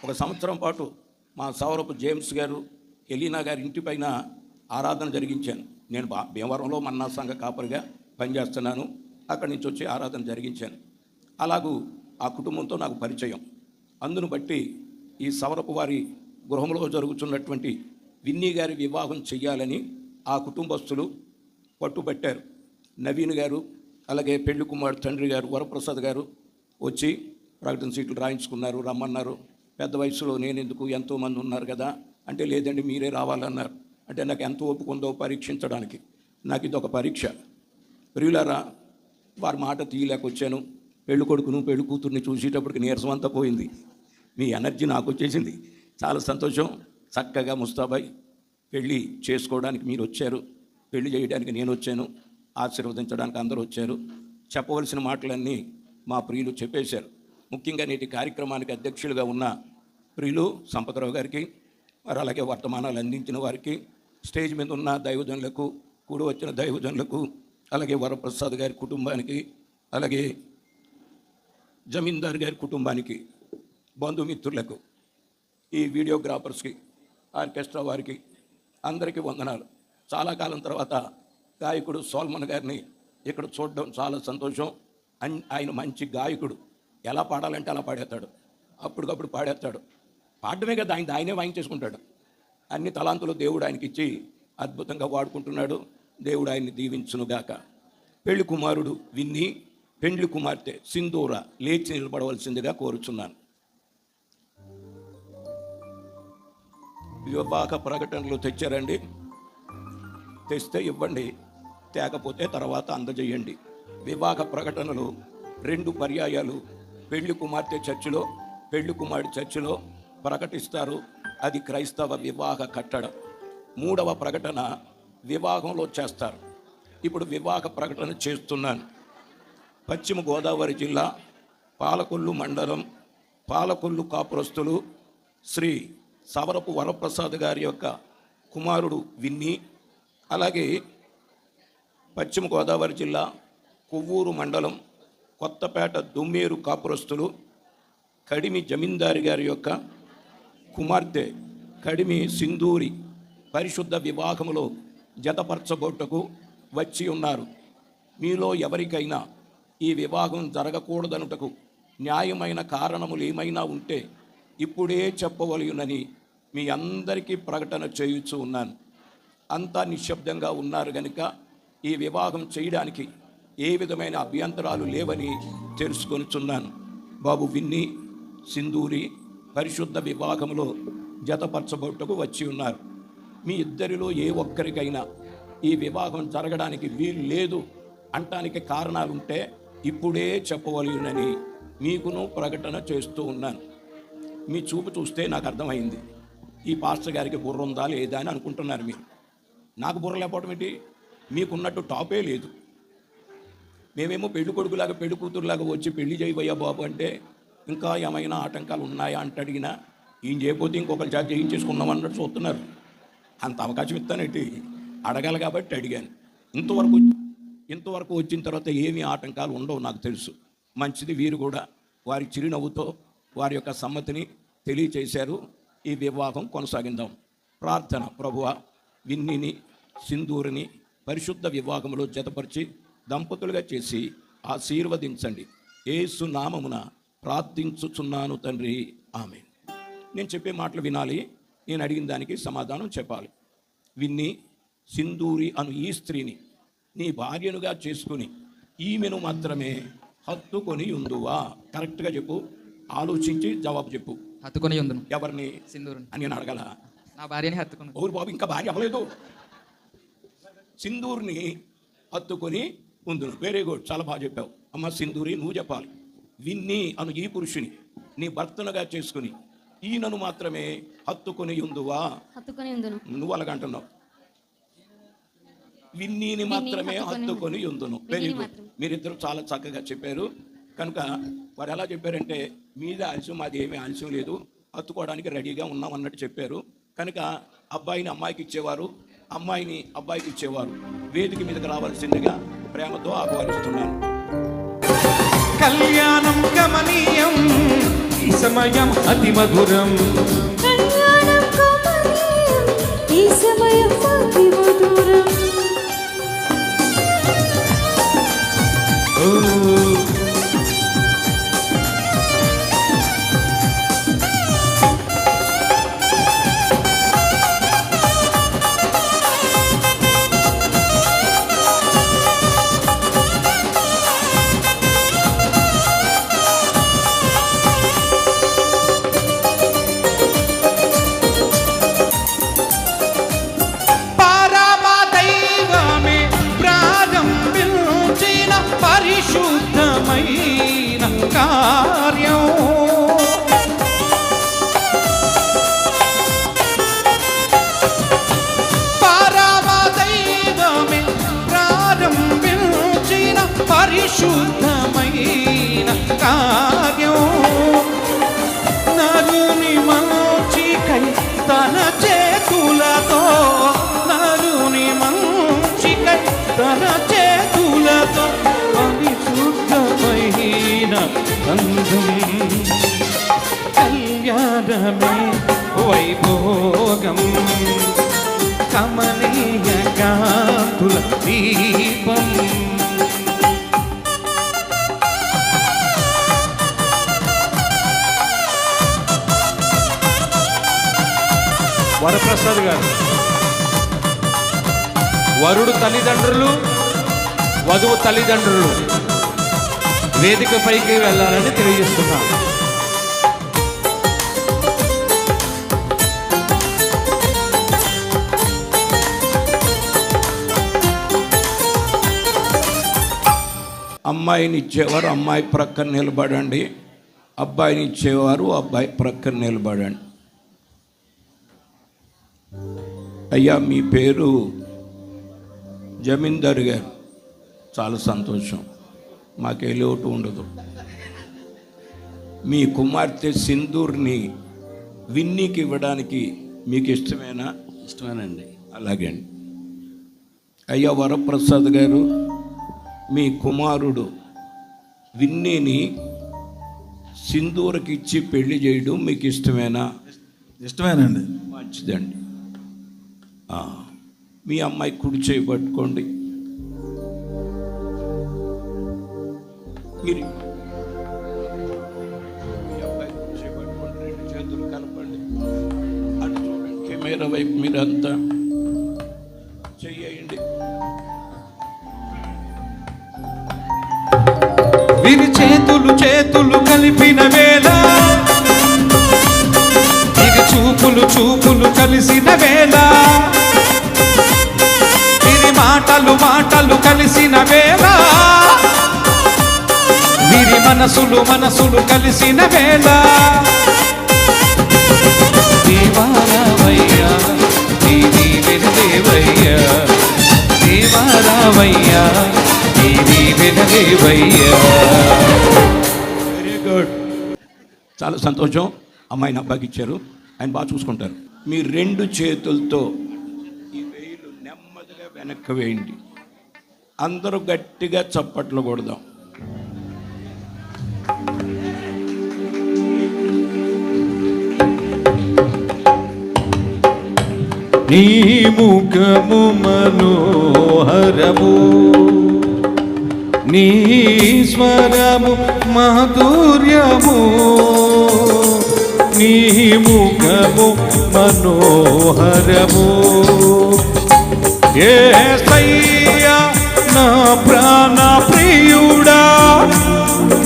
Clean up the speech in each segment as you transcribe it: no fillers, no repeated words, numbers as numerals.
ఒక సంవత్సరం పాటు మా సౌరపు జేమ్స్ గారు, ఎలీనా గారి ఇంటి పైన ఆరాధన జరిగించాను. నేను భీమవరంలో మన్నా సంఘ కాపరిగా పనిచేస్తున్నాను. అక్కడి నుంచి వచ్చి ఆరాధన జరిగించాను. అలాగూ ఆ కుటుంబంతో నాకు పరిచయం. అందును బట్టి ఈ సవరపు వారి గృహంలో జరుగుతున్నటువంటి విన్నీ గారి వివాహం చెయ్యాలని ఆ కుటుంబస్తులు పట్టుబట్టారు. నవీన్ గారు, అలాగే పెళ్లి కుమారుడు తండ్రి గారు వరప్రసాద్ గారు వచ్చి ప్రకటన సీట్లు రాయించుకున్నారు, రమ్మన్నారు. పెద్ద వయసులో నేను ఎందుకు, ఎంతోమంది ఉన్నారు కదా అంటే, లేదండి మీరే రావాలన్నారు. అంటే నాకు ఎంత ఒప్పుకుందో పరీక్షించడానికి. నాకు ఇది ఒక పరీక్ష. ప్రియులారా, వారి మాట తీయలేకొచ్చాను. పెళ్లి కొడుకును పెళ్లి కూతుర్ని చూసేటప్పటికి నీరసం అంతా పోయింది. మీ ఎనర్జీ నాకు వచ్చేసింది. చాలా సంతోషం. చక్కగా ముస్తాబాయ్ పెళ్ళి చేసుకోవడానికి మీరు వచ్చారు, పెళ్లి చేయడానికి నేను వచ్చాను, ఆశీర్వదించడానికి అందరూ వచ్చారు. చెప్పవలసిన మాటలన్నీ మా ప్రియులు చెప్పేశారు. ముఖ్యంగా నేటి కార్యక్రమానికి అధ్యక్షులుగా ఉన్న ప్రియులు సంపతరావు గారికి, మరి అలాగే వర్తమానాలు అందించిన వారికి, స్టేజ్ మీద ఉన్న దైవజనులకు, కూడి వచ్చిన దైవజనులకు, అలాగే వరప్రసాద్ గారి కుటుంబానికి, అలాగే జమీందార్ గారి కుటుంబానికి, బంధుమిత్రులకు, ఈ వీడియోగ్రాఫర్స్కి, ఆర్కెస్ట్రా వారికి అందరికీ వందనాలు. చాలా కాలం తర్వాత గాయకుడు సోల్మన్ గారిని ఇక్కడ చూడడం చాలా సంతోషం. ఆయన మంచి గాయకుడు. ఎలా పాడాలంటే అలా పాడేస్తాడు, అప్పటికప్పుడు పాడేస్తాడు. పాడమే కదా, ఆయనే వాయించేసుకుంటాడు. అన్ని తలాంతులు దేవుడు ఆయనకి ఇచ్చి అద్భుతంగా వాడుకుంటున్నాడు. దేవుడు ఆయన్ని దీవించునుగాక. పెళ్లి కుమారుడు విన్నీ, పెండ్లి కుమార్తె సింధూర లేచి నిలబడవలసిందిగా కోరుచున్నాను. వివాహ ప్రకటనలు తెచ్చారండి, తెస్తే ఇవ్వండి, తేకపోతే తర్వాత అందజేయండి. వివాహ ప్రకటనలు 2 పర్యాయాలు పెళ్లి కుమార్తె చర్చిలో, పెళ్లి కుమారుడి చర్చిలో ప్రకటిస్తారు. అది క్రైస్తవ వివాహ కట్టడం. 3వ ప్రకటన వివాహంలో చేస్తారు. ఇప్పుడు వివాహ ప్రకటన చేస్తున్నాను. పశ్చిమ గోదావరి జిల్లా పాలకొల్లు మండలం, పాలకొల్లు కాపురస్తులు శ్రీ సవరపు వరప్రసాద్ గారి యొక్క కుమారుడు విన్నీ, అలాగే పశ్చిమ గోదావరి జిల్లా కొవ్వూరు మండలం కొత్తపేట దుమ్మేరు కాపురస్తులు కడిమి జమీందారి గారి యొక్క కుమార్తె కడిమి సింధూరి పరిశుద్ధ వివాహములో జతపరచబోటకు వచ్చి ఉన్నారు. మీలో ఎవరికైనా ఈ వివాహం జరగకూడదనుటకు న్యాయమైన కారణములు ఏమైనా ఉంటే ఇప్పుడే చెప్పవలయునని మీ అందరికీ ప్రకటన చేయుచు ఉన్నాను. అంతా నిశ్శబ్దంగా ఉన్నారు కనుక ఈ వివాహం చేయడానికి ఏ విధమైన అభ్యంతరాలు లేవని తెలుసుకొనిచున్నాను. బాబు విన్నీ, సింధూరి పరిశుద్ధ వివాహంలో జతపరచబోటకు వచ్చి ఉన్నారు. మీ ఇద్దరిలో ఏ ఒక్కరికైనా ఈ వివాహం జరగడానికి వీలు లేదు అంటానికి కారణాలుంటే ఇప్పుడే చెప్పవలయునని మీకును ప్రకటన చేస్తూ ఉన్నాను. మీ చూపు చూస్తే నాకు అర్థమైంది, ఈ పాస్టర్ గారికి బుర్ర ఉందా లేదా అని అనుకుంటున్నారు మీరు. నాకు బుర్ర లేకపోవడం ఏంటి? మీకున్నట్టు టాపే లేదు. మేమేమో పెళ్లి కొడుకులాగా పెళ్లి కూతురులాగా వచ్చి పెళ్లి చేయబోయా బాబు అంటే ఇంకా ఏమైనా ఆటంకాలు ఉన్నాయా అంటే అడిగినా ఈయన చేయకపోతే ఇంకొకరి చేత చేయించేసుకున్నాం అన్నట్టు చూస్తున్నారు. అంత అవకాశం ఇస్తానంటే అడగాలి కాబట్టి అడిగాను. ఇంతవరకు వచ్చిన తర్వాత ఏమీ ఆటంకాలు ఉండవు నాకు తెలుసు. మంచిది. వీరు కూడా వారి చిరునవ్వుతో వారి యొక్క సమ్మతిని తెలియచేశారు. ఈ వివాహం కొనసాగిందాం. ప్రార్థన. ప్రభువా, విన్నీని సింధూరిని పరిశుద్ధ వివాహంలో జతపరిచి దంపతులుగా చేసి ఆశీర్వదించండి. యేసు నామమున ప్రార్థించుచున్నాను తండ్రి, ఆమేన్. నేను చెప్పే మాటలు వినాలి, నేను అడిగిన దానికి సమాధానం చెప్పాలి. విన్నీ, సింధూరి అను ఈ స్త్రీని నీ భార్యనుగా చేసుకుని ఈమెను మాత్రమే హత్తుకొని ఉందువా? కరెక్ట్గా చెప్పు, ఆలోచించి జవాబు చెప్పు. హత్తుకొని ఉందును. ఎవరిని? సింధూరుని. అని నేను అడగల. నా భార్యని హత్తుకుని. ఓరు బాబు, ఇంకా భార్య అవ్వలేదు. సింధూరిని హత్తుకొని ఉందును. వెరీ గుడ్, చాలా బాగా చెప్పావు. అమ్మ సింధూరి, నువ్వు చెప్పాలి. విన్నీ అను ఈ పురుషుని నీ భర్తనుగా చేసుకుని ఈయనను మాత్రమే హత్తుకొని ఉందువా? హత్తుకొని ఉందును. నువ్వు అలాగంటున్నావు. విన్నీని మాత్రమే హత్తుకొని ఉందును. Very good. మీరిద్దరు చాలా చక్కగా చెప్పారు. కనుక వారు ఎలా చెప్పారంటే, మీద ఆలస్యం, మాది ఏమీ ఆలస్యం లేదు, హత్తుకోవడానికి రెడీగా ఉన్నాం అన్నట్టు చెప్పారు. కనుక అబ్బాయిని అమ్మాయికి ఇచ్చేవారు, అమ్మాయిని అబ్బాయికి ఇచ్చేవారు. వేదిక మీదకి రావాల్సిందిగా ప్రేమతో ఆహ్వానిస్తున్నాను. కళ్యాణం గమనీయం ఈ సమయం అతి మధురం. కళ్యాణం కమనీయం, ఈ సమయం అతి మధురం. ఓ పరిశుద్ధమైన కార్యం. పరమదైవమే ప్రారంభించిన పరిశుద్ధమైన కార్యం. నరుని మంచికై తన చేతులతో, నరుని మంచికై తన చేతులతో పరిశుద్ధమైన బంధం. కళ్యాణమే వైభోగం, కమనీయ కాంతుల దీపం. వరప్రసాద్ గారు, వరుడు తల్లిదండ్రులు, వధువు తల్లిదండ్రులు వేదిక పైకి వెళ్ళాలని తెలియజేస్తున్నాం. అమ్మాయిని ఇచ్చేవారు అమ్మాయి ప్రక్కన నిలబడండి, అబ్బాయిని ఇచ్చేవారు అబ్బాయి ప్రక్కన నిలబడండి. అయ్యా మీ పేరు జమీందారు గారు, చాలా సంతోషం, మాకే లోటు ఉండదు. మీ కుమార్తె సింధూర్ని విన్నీకి ఇవ్వడానికి మీకు ఇష్టమేనా? ఇష్టమేనండి. అలాగే అండి. అయ్యా వరప్రసాద్ గారు, మీ కుమారుడు విన్నీని సింధూర్కి ఇచ్చి పెళ్లి చేయడం మీకు ఇష్టమేనా? ఇష్టమేనండి. మంచిదండి. మీ అమ్మాయి కుడి చేయి పట్టుకోండి. మీరు మీ అబ్బాయి కుడి చేయి పట్టుకోండి, రెండు చేతులు కలపండి. అటు చూడండి, కెమెరా వైపు మీరంతా చెయ్యండి. వీరి చేతులు చేతులు కలిపిన వేళ, వీరి చూపులు చూపులు కలిసిన వేళ, వీరి మాటలు మాటలు కలిసిన వేళ, వీరి మనసులు మనసులు కలిసిన వేళ. దేవారావయ్యా నీది వెలుగేవయ్యా, దేవారావయ్యా నీది వెలుగేవయ్యా. వెరీ గుడ్, చాలా సంతోషం. అమ్మాయిని అబ్బాయికి ఇచ్చారు, ఆయన బాగా చూసుకుంటారు. మీ రెండు చేతులతో ఈ వేలు నెమ్మదిగా వెనక్కి వేయండి. అందరూ గట్టిగా చప్పట్లు కొడదాం. నీ ముఖము మనోహరము, నీ స్వరము మాధుర్యము, నీ ముఖము మనోహరము. యేసయ్యా నా ప్రాణ ప్రియుడా,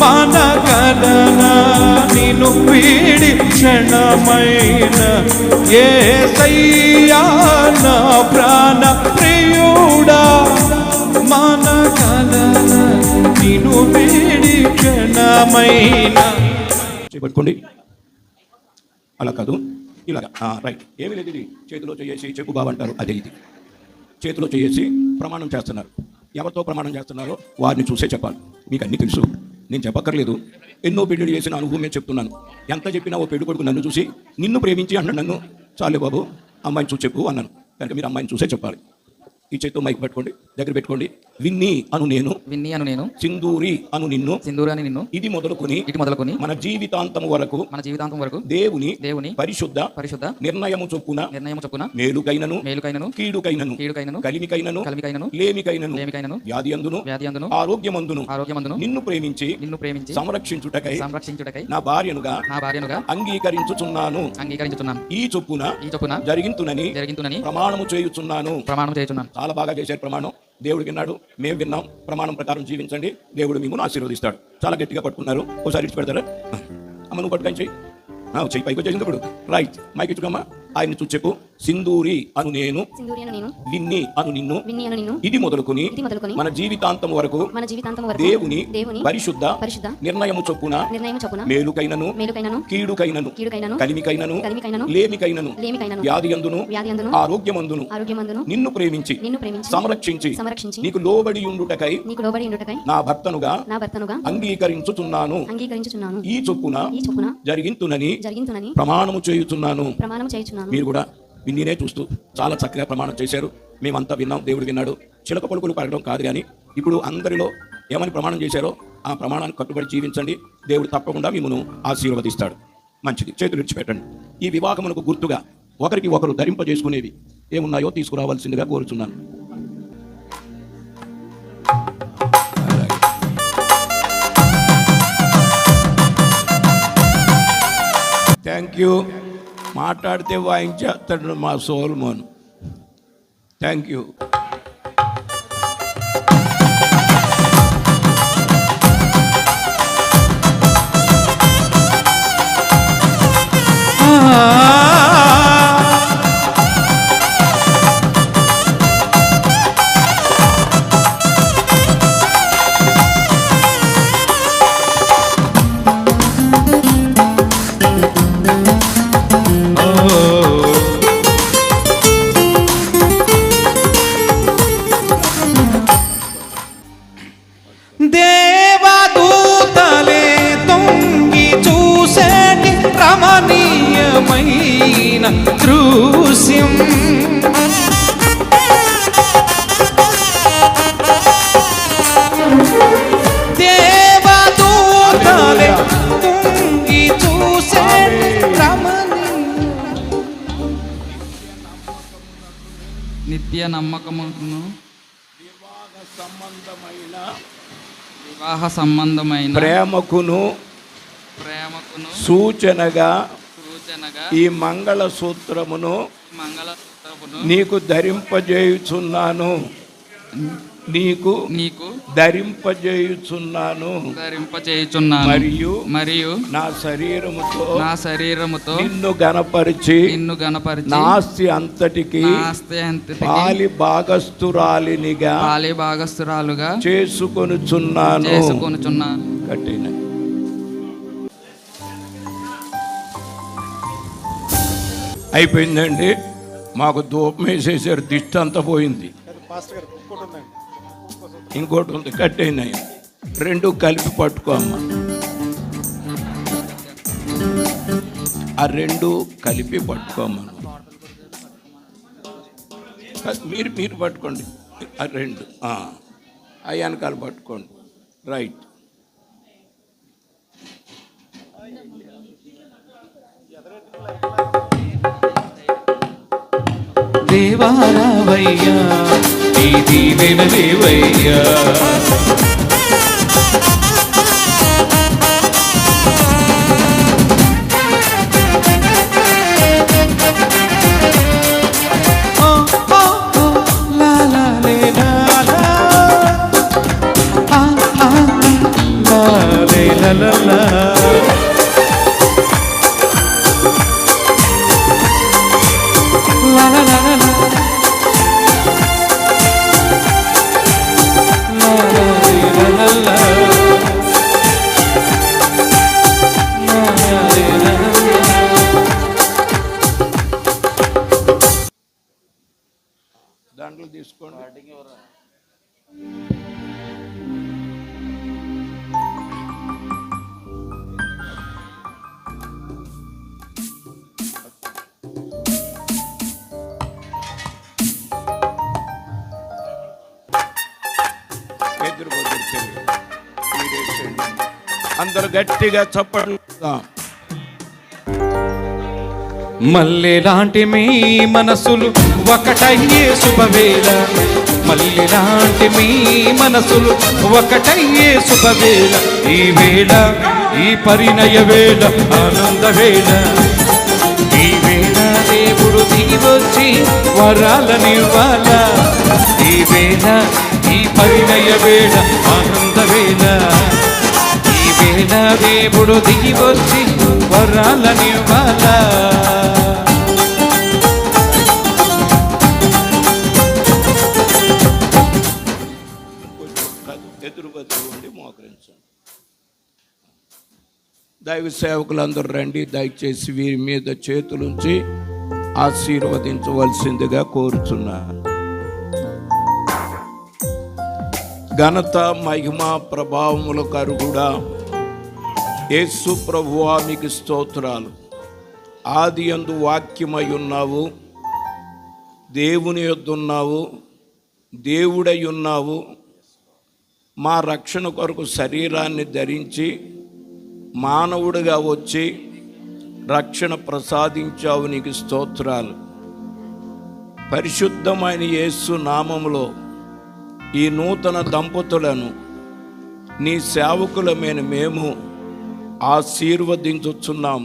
మనగలనా నిన్ను వీడి క్షణమైన. యేసయ్యా నా ప్రాణ ప్రియుడా, మనగలనా నిన్ను వీడి క్షణమైన. చేపట్టుకోండి, అలా కాదు, ఇలాగా. రైట్, ఏమీ లేదు. ఇది చేతిలో చేసి చెప్పు బావంటారు, అదే ఇది. చేతిలో చేసి ప్రమాణం చేస్తున్నారు. ఎవరితో ప్రమాణం చేస్తున్నారో వారిని చూసే చెప్పాలి. మీకు అన్నీ తెలుసు, నేను చెప్పక్కర్లేదు. ఎన్నో పెళ్లిళ్ళు చేసిన అనుభవమే చెప్తున్నాను. ఎంత చెప్పినా ఓ పెళ్లి కొడుకు నన్ను చూసి నిన్ను ప్రేమించి అన్నాడు. నన్ను చాలే బాబు అమ్మాయిని చూసి చెప్పు అన్నాను. కనుక మీరు అమ్మాయిని చూసే చెప్పాలి. ఈ చేతితో మైక్ పట్టుకోండి, దగ్గర పెట్టుకోండి. విన్ని అను నేను, విన్ని అను నేను, సింధూరి అను నిన్ను, సింధూరు అని నిన్ను, ఇది మొదలుకొని ఇటు మొదలుకొని మన జీవితాంతం వరకు మన జీవితాంతం వరకు దేవుని పరిశుద్ధ నిర్ణయము చొప్పున చొప్పున మేలుకైనను కీడుకైనను కలిమికైనను లేమికైనను వ్యాధి అందును ఆరోగ్యమందును నిన్ను ప్రేమించి సంరక్షించుటకై నా భార్యనుగా అంగీకరించుచున్నాను. ఈ చొప్పున జరిగింతునని ప్రమాణము చేయుచున్నాను. చాలా బాగా చేశారు ప్రమాణం. దేవుడు విన్నాడు, మేము విన్నాం. ప్రమాణం ప్రకారం జీవించండి, దేవుడు మిమ్మల్ని ఆశీర్వదిస్తాడు. చాలా గట్టిగా పట్టుకున్నారు. ఒకసారి ఇచ్చి పెడతారా? అమ్మ నువ్వు పట్టుకొని చెయ్యి. చెయ్యి పైకి వచ్చేసింది ఇప్పుడు. రైట్, మైక్ ఇచ్చుకోమ్మా. ఆయన చూసి చెప్పు. సింధూరి అను నేను, విన్ని అను నిన్ను, ఇది మొదలుకొని మన జీవితాంతం వరకు దేవుని పరిశుద్ధ నిర్ణయము చొప్పున మేలుకైనను కీడుకైనను కలిమికైనను లేమికైనను వ్యాధి అందును ఆరోగ్యమందును నిన్ను ప్రేమించి సంరక్షించి నీకు లోబడి ఉండుటకై నా భర్తనుగా అంగీకరించుచున్నాను. ఈ చొప్పున జరిగింతునని ప్రమాణము చేయుచున్నాను. మీరు కూడా విన్నీనే చూస్తూ చాలా చక్కగా ప్రమాణం చేశారు. మేమంతా విన్నాం, దేవుడు విన్నాడు. చిలక పలుకులు పడడం కాదు, కానీ ఇప్పుడు అందరిలో ఏమని ప్రమాణం చేశారో ఆ ప్రమాణాన్ని కట్టుబడి జీవించండి. దేవుడు తప్పకుండా మిమ్మల్ని ఆశీర్వదిస్తాడు. మంచిది, చేతులు విడిచిపెట్టండి. ఈ వివాహమునకు గుర్తుగా ఒకరికి ఒకరు ధరింపజేసుకునేవి ఏమున్నాయో తీసుకురావాల్సిందిగా కోరుచున్నాను. Thank you. మాట్లాడితే వాయించేస్తాడు మా సోల్మోన్. Thank you. దేవదూతలే తొంగి చూసేటి రమణీయమైన దృశ్యం. దేవదూతలే తొంగి చూసేటి నిత్య నమ్మకమును వివాహ సంబంధమైన ప్రేమకును సూచనగా ఈ మంగళ సూత్రమును నీకు ధరింపజేయుచున్నాను. నీకు ధరింపజేయుచున్నాను మరియు నా శరీరముతో నిన్ను గణపరిచి నా ఆస్తి అంతటికి పాలి భాగస్తురాలుగా చేసుకొనుచున్నాను. కట్టిన అయిపోయిందండి. మాకు ధూపం వేసేసారు, దిష్టి అంతా పోయింది. ఇంకోటి ఉంది, కట్టేనాయి. రెండు కలిపి పట్టుకోమ్మా. ఆ రెండు కలిపి పట్టుకోమ్మా. మీరు పట్టుకోండి. ఆ రెండు ఆ వెనకాల పట్టుకోండి. రైట్. దేవారావయ్యా నీ దీవెన దేవయ్యా. దాంట్లో తీసుకోండి. అందరూ గట్టిగా చప్పట్లు. మల్లెలాంటి మీ మనసులు ఒకటయ్యే శుభవేళ, మల్లెలాంటి మీ మనసులు ఒకటయ్యే శుభవేళ, ఈ వేళ ఈ పరిణయ వేళ ఆనంద వేళ, ఈ వేళ దేవుడు దిగి వచ్చి వరాలనివ్వాల, ఈ వేళ ఈ పరిణయ వేళ ఆనంద వేళ, ఈ వేళ దేవుడు దిగి వచ్చి వరాలనివ్వాల. ఎదురుగా చూడండి, మోకరించండి. దైవ సేవకులందరూ రండి. దయచేసి వీరి మీద చేతులుంచి ఆశీర్వదించవలసిందిగా కోరుతున్నా. ఘనత మహిమ ప్రభావములకు అర్హుడా యేసు ప్రభువా, మీకు స్తోత్రాలు. ఆది యందు వాక్యమై ఉన్నావు, దేవుని యొద్ద ఉన్నావు, దేవుడై ఉన్నావు. మా రక్షణ కొరకు శరీరాన్ని ధరించి మానవుడిగా వచ్చి రక్షణ ప్రసాదించావు, నీకు స్తోత్రాలు. పరిశుద్ధమైన యేసు నామములో ఈ నూతన దంపతులను నీ సేవకులమైన మేము ఆశీర్వదించుచున్నాం.